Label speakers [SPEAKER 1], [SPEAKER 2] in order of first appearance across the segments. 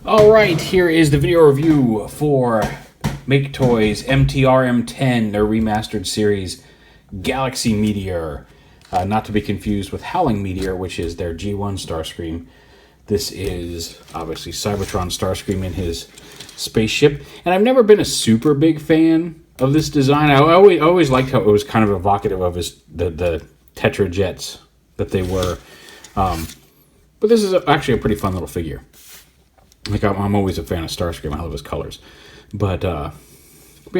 [SPEAKER 1] All right, here is the video review for Maketoys MTRM-10, their remastered series, Galaxy Meteor. Not to be confused with Howling Meteor, which is their G1 Starscream. This is obviously Cybertron Starscream in his spaceship. And I've never been a super big fan of this design. I always liked how it was kind of evocative of the Tetra Jets that they were. But this is actually a pretty fun little figure. Like, I'm always a fan of Starscream. I love his colors. But yeah,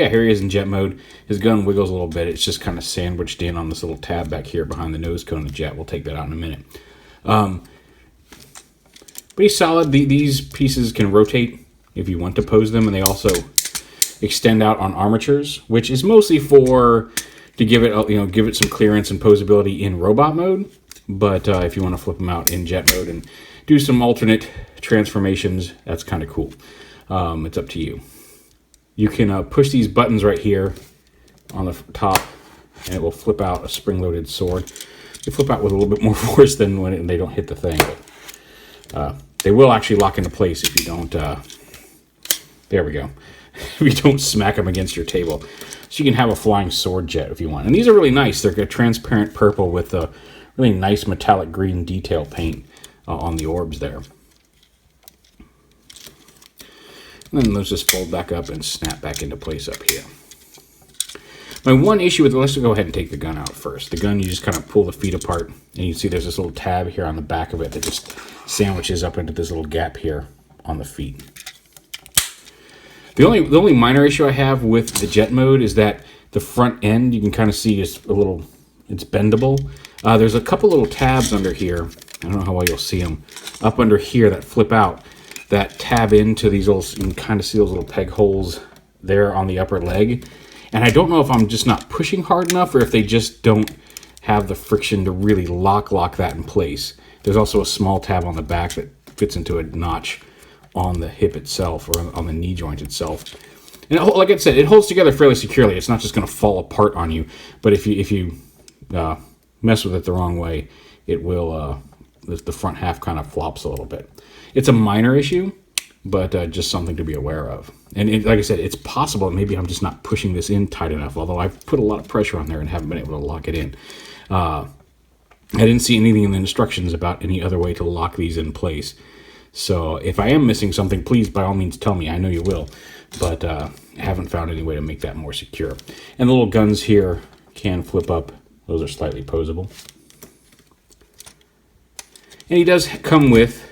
[SPEAKER 1] here he is in jet mode. His gun wiggles a little bit. It's just kind of sandwiched in on this little tab back here behind the nose cone of the jet. We'll take that out in a minute. But he's solid. These pieces can rotate if you want to pose them, and they also extend out on armatures, which is mostly to give it some clearance and posability in robot mode. But if you want to flip them out in jet mode and do some alternate transformations, that's kind of cool. It's up to you. You can push these buttons right here on the top, and it will flip out a spring-loaded sword. They flip out with a little bit more force than when they don't hit the thing. But they will actually lock into place if you don't. There we go. If you don't smack them against your table. So you can have a flying sword jet if you want. And these are really nice. They're a transparent purple with a really nice metallic green detail paint on the orbs there. And then those just fold back up and snap back into place up here. My one issue with it, let's go ahead and take the gun out first. The gun, you just kind of pull the feet apart, and you can see there's this little tab here on the back of it that just sandwiches up into this little gap here on the feet. The only minor issue I have with the jet mode is that the front end, you can kind of see is it's bendable. There's a couple little tabs under here. I don't know how well you'll see them. Up under here that flip out, that tab into these little, you can kind of see those little peg holes there on the upper leg. And I don't know if I'm just not pushing hard enough or if they just don't have the friction to really lock that in place. There's also a small tab on the back that fits into a notch on the hip itself or on the knee joint itself. And like I said, it holds together fairly securely. It's not just going to fall apart on you. But if you mess with it the wrong way, it will, the front half kind of flops a little bit. It's a minor issue, but just something to be aware of. And like I said, it's possible maybe I'm just not pushing this in tight enough, although I've put a lot of pressure on there and haven't been able to lock it in. I didn't see anything in the instructions about any other way to lock these in place. So if I am missing something, please, by all means, tell me. I know you will, but I haven't found any way to make that more secure. And the little guns here can flip up. Those are slightly posable. And he does come with,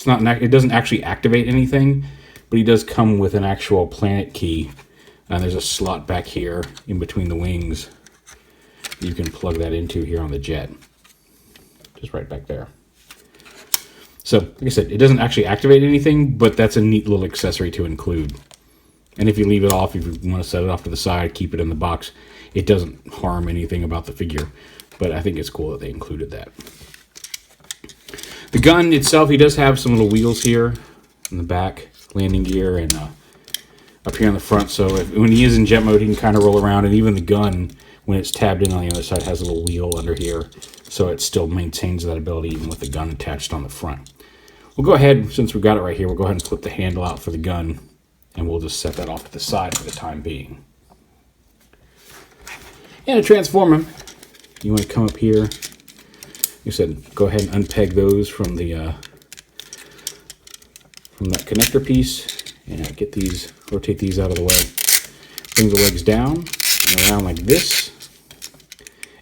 [SPEAKER 1] it doesn't actually activate anything, but he does come with an actual planet key. And there's a slot back here in between the wings. You can plug that into here on the jet. Just right back there. So, like I said, it doesn't actually activate anything, but that's a neat little accessory to include. And if you leave it off, if you want to set it off to the side, keep it in the box, it doesn't harm anything about the figure. But I think it's cool that they included that. The gun itself, he does have some little wheels here in the back, landing gear, and up here on the front. So when he is in jet mode, he can kind of roll around. And even the gun, when it's tabbed in on the other side, has a little wheel under here. So it still maintains that ability even with the gun attached on the front. We'll go ahead, since we've got it right here, we'll go ahead and flip the handle out for the gun. And we'll just set that off to the side for the time being. And to transform him, you want to come up here. You said go ahead and unpeg those from that connector piece, and get these, rotate these out of the way. Bring the legs down and around like this.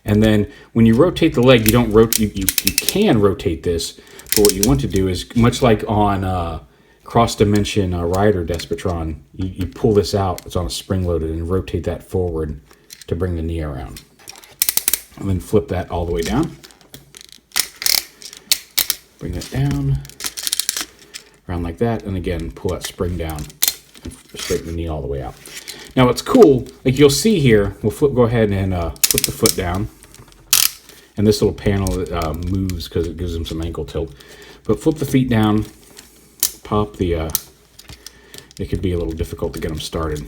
[SPEAKER 1] And then when you rotate the leg, you don't rotate. You can rotate this, but what you want to do is, much like on Cross Dimension Rider Despotron, you pull this out. It's on a spring loaded, and rotate that forward to bring the knee around, and then flip that all the way down. Bring that down, around like that, and again, pull that spring down and straighten the knee all the way out. Now what's cool, like you'll see here, we'll go ahead and flip the foot down, and this little panel moves because it gives them some ankle tilt. But flip the feet down, pop the, it could be a little difficult to get them started,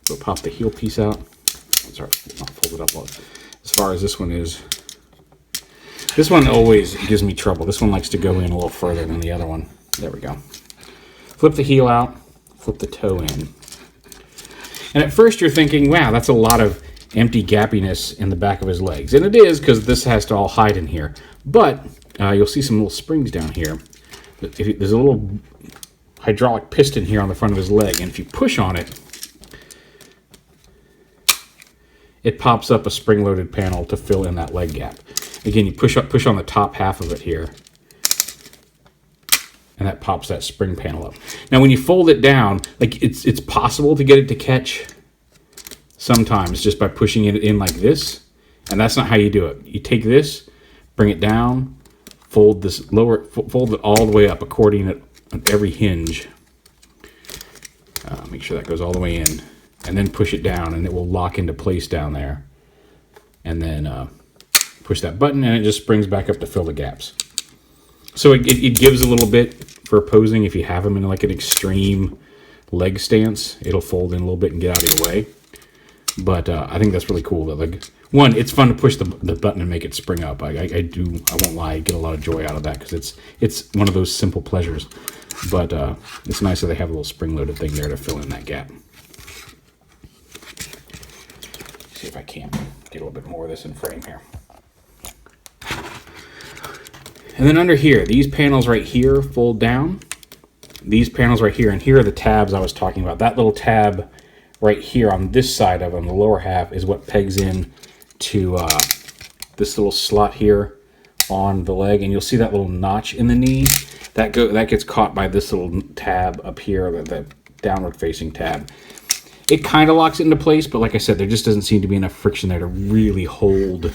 [SPEAKER 1] but pop the heel piece out. Sorry, I'll fold it up as far as this one is. This one always gives me trouble. This one likes to go in a little further than the other one. There we go. Flip the heel out, flip the toe in. And at first you're thinking, wow, that's a lot of empty gappiness in the back of his legs. And it is, because this has to all hide in here. But you'll see some little springs down here. There's a little hydraulic piston here on the front of his leg, and if you push on it, it pops up a spring-loaded panel to fill in that leg gap. Again, you push on the top half of it here, and that pops that spring panel up. Now, when you fold it down, like it's possible to get it to catch sometimes just by pushing it in like this, and that's not how you do it. You take this, bring it down, fold this lower, fold it all the way up, according at every hinge. Make sure that goes all the way in, and then push it down, and it will lock into place down there. And then push that button, and it just springs back up to fill the gaps. So it gives a little bit for posing. If you have them in like an extreme leg stance, it'll fold in a little bit and get out of your way. But I think that's really cool. That, like, one, it's fun to push the button and make it spring up. I won't lie, I get a lot of joy out of that, because it's one of those simple pleasures. But it's nice that they have a little spring-loaded thing there to fill in that gap. See if I can't get a little bit more of this in frame here. And then under here, these panels right here fold down. These panels right here, and here are the tabs I was talking about. That little tab right here on this side of it, on the lower half, is what pegs in to this little slot here on the leg, and you'll see that little notch in the knee. That gets caught by this little tab up here, the downward facing tab. It kind of locks it into place, but like I said, there just doesn't seem to be enough friction there to really hold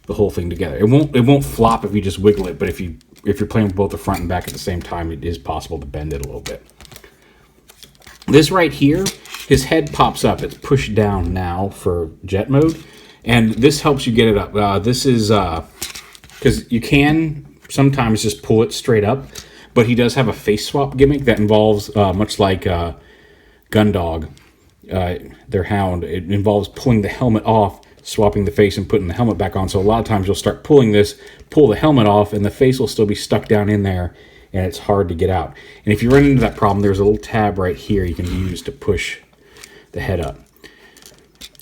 [SPEAKER 1] the whole thing together. It won't flop if you just wiggle it, but if you're playing with both the front and back at the same time, it is possible to bend it a little bit. This right here, his head pops up. It's pushed down now for jet mode, and this helps you get it up. This is because you can sometimes just pull it straight up, but he does have a face swap gimmick that involves, much like Gundog, their hound, it involves pulling the helmet off, swapping the face, and putting the helmet back on. So a lot of times you'll start pulling this, pull the helmet off, and the face will still be stuck down in there, and it's hard to get out. And if you run into that problem, there's a little tab right here you can use to push the head up.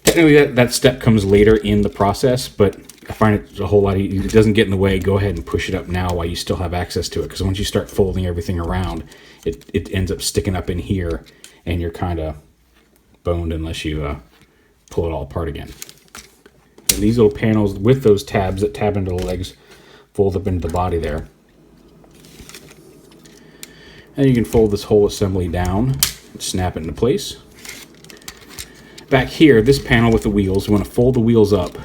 [SPEAKER 1] Technically, that step comes later in the process, but I find it a whole lot easier. It doesn't get in the way. Go ahead and push it up now while you still have access to it, because once you start folding everything around, it ends up sticking up in here, and you're kind of boned unless you pull it all apart again. And these little panels with those tabs that tab into the legs fold up into the body there. And you can fold this whole assembly down and snap it into place. Back here, this panel with the wheels, you want to fold the wheels up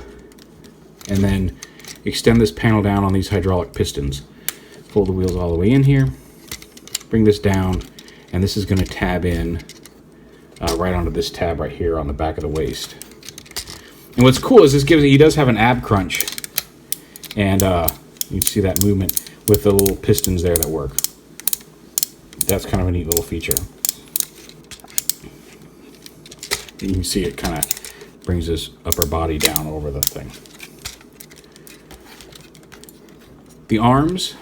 [SPEAKER 1] and then extend this panel down on these hydraulic pistons. Fold the wheels all the way in here, bring this down, and this is going to tab in right onto this tab right here on the back of the waist. And what's cool is he does have an ab crunch, and you can see that movement with the little pistons there that work. That's kind of a neat little feature. You can see it kind of brings his upper body down over the thing. The arms,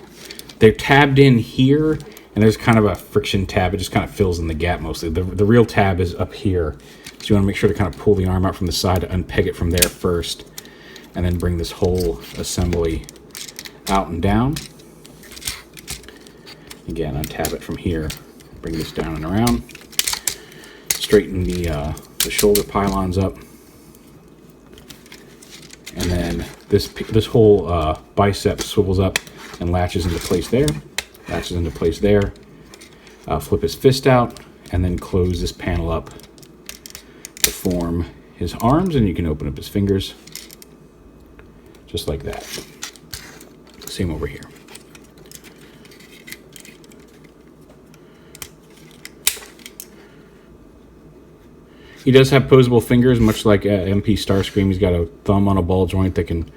[SPEAKER 1] they're tabbed in here, and there's kind of a friction tab. It just kind of fills in the gap mostly. The real tab is up here. So you want to make sure to kind of pull the arm out from the side to unpeg it from there first, and then bring this whole assembly out and down. Again, untab it from here, bring this down and around. Straighten the shoulder pylons up. And then this whole bicep swivels up and latches into place there. Latches into place there. Flip his fist out, and then close this panel up to form his arms, and you can open up his fingers just like that. Same over here. He does have poseable fingers, much like MP Starscream. He's got a thumb on a ball joint that can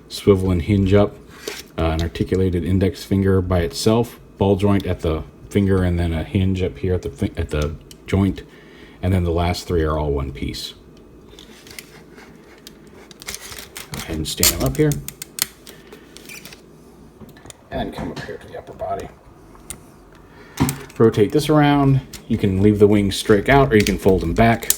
[SPEAKER 1] swivel and hinge up. An articulated index finger by itself, ball joint at the finger, and then a hinge up here at the joint, and then the last three are all one piece. Go ahead and stand him up here, and then come up here to the upper body. rotate this around. You can leave the wings straight out, or you can fold them back.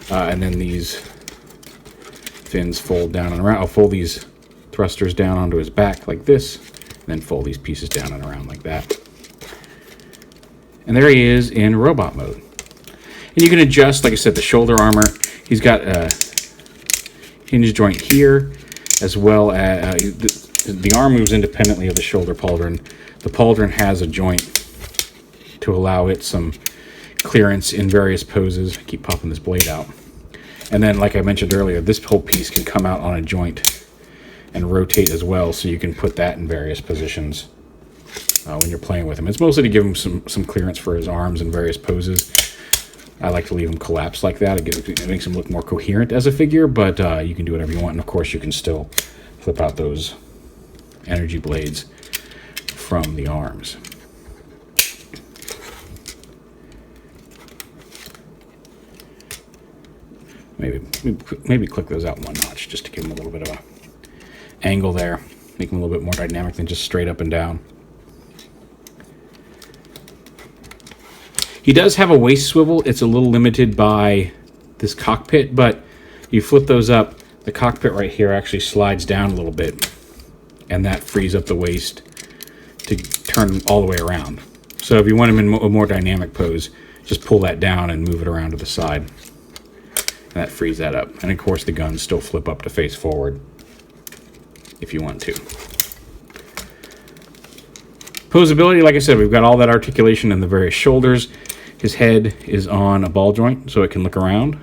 [SPEAKER 1] And then these fins fold down and around. I'll fold these thrusters down onto his back like this, and then fold these pieces down and around like that. And there he is in robot mode. And you can adjust, like I said, the shoulder armor. He's got a hinge joint here, as well as the arm moves independently of the shoulder pauldron. The pauldron has a joint to allow it some clearance in various poses. I keep popping this blade out. And then, like I mentioned earlier, this whole piece can come out on a joint and rotate as well, so you can put that in various positions when you're playing with him. It's mostly to give him some clearance for his arms in various poses. I like to leave him collapsed like that. It makes him look more coherent as a figure, but you can do whatever you want. And of course, you can still flip out those energy blades from the arms. Maybe click those out one notch just to give them a little bit of a angle there. Make them a little bit more dynamic than just straight up and down. He does have a waist swivel. It's a little limited by this cockpit, but you flip those up, the cockpit right here actually slides down a little bit, and that frees up the waist to turn all the way around. So if you want him in a more dynamic pose, just pull that down and move it around to the side. And that frees that up. And of course the guns still flip up to face forward if you want to. Posability, like I said, we've got all that articulation in the various shoulders. His head is on a ball joint, so it can look around.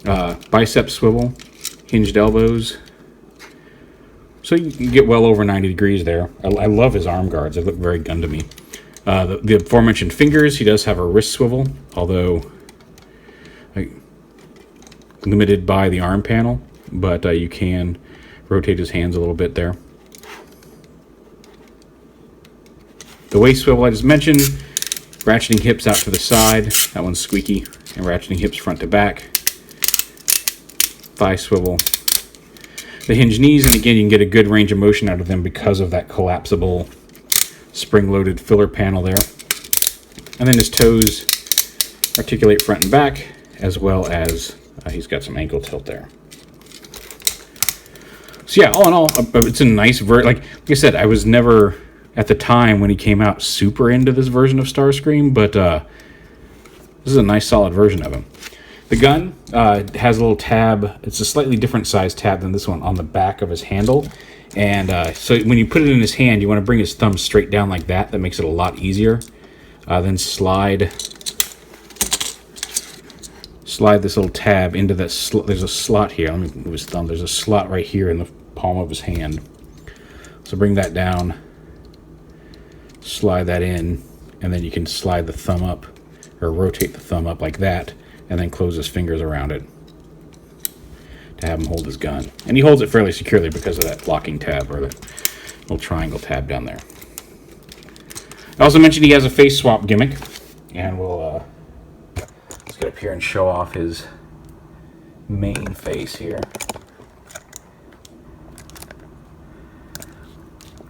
[SPEAKER 1] Bicep swivel, hinged elbows. So you can get well over 90 degrees there. I love his arm guards. They look very gun to me. The aforementioned fingers, he does have a wrist swivel, although limited by the arm panel, but you can rotate his hands a little bit there. The waist swivel I just mentioned, ratcheting hips out to the side, that one's squeaky, and ratcheting hips front to back. Thigh swivel. The hinge knees, and again you can get a good range of motion out of them because of that collapsible spring-loaded filler panel there. And then his toes articulate front and back, as well as he's got some ankle tilt there. So yeah, all in all, it's a nice like I said, I was never, at the time when he came out, super into this version of Starscream, but this is a nice solid version of him. The gun has a little tab. It's a slightly different size tab than this one on the back of his handle. And so when you put it in his hand, you want to bring his thumb straight down like that. That makes it a lot easier. Then slide this little tab into that slot. There's a slot here. Let me move his thumb. There's a slot right here in the palm of his hand. So bring that down, slide that in, and then you can slide the thumb up, or rotate the thumb up like that, and then close his fingers around it to have him hold his gun. And he holds it fairly securely because of that locking tab, or the little triangle tab down there. I also mentioned he has a face swap gimmick, and we'll let's get up here and show off his main face here,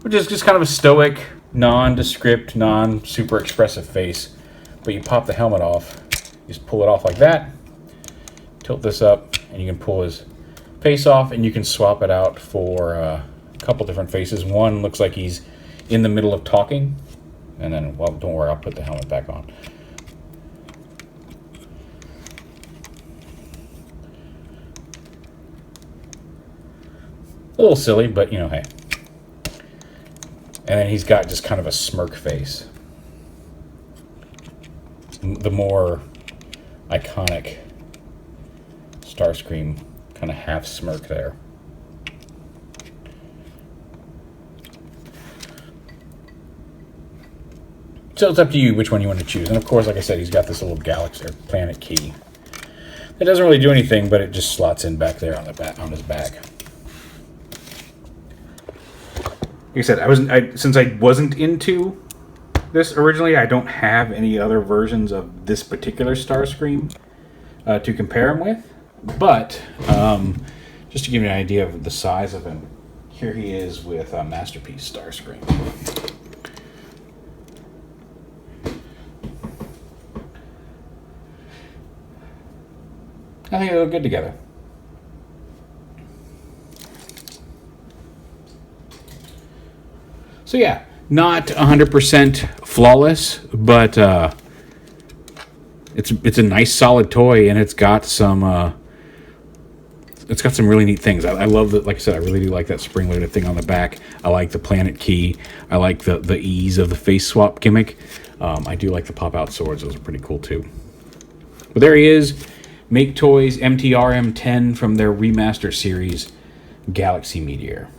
[SPEAKER 1] which is just kind of a stoic, nondescript, non-super expressive face. But you pop the helmet off, you just pull it off like that, tilt this up, and you can pull his face off, and you can swap it out for a couple different faces. One looks like he's in the middle of talking, and then, well, don't worry, I'll put the helmet back on. A little silly, but you know, hey. And then he's got just kind of a smirk face. The more iconic Starscream kind of half smirk there. So it's up to you which one you want to choose. And of course, like I said, he's got this little galaxy or planet key. It doesn't really do anything, but it just slots in back there on the back, on his back. Like I said, since I wasn't into this originally, I don't have any other versions of this particular Starscream to compare him with. But just to give you an idea of the size of him, here he is with Masterpiece Starscream. I think they look good together. So yeah, not 100% flawless, but it's a nice solid toy, and it's got some really neat things. I love that. Like I said, I really do like that spring-loaded thing on the back. I like the planet key. I like the ease of the face swap gimmick. I do like the pop-out swords. Those are pretty cool too. But there he is, Maketoys MTRM-10 from their remaster series, Galaxy Meteor.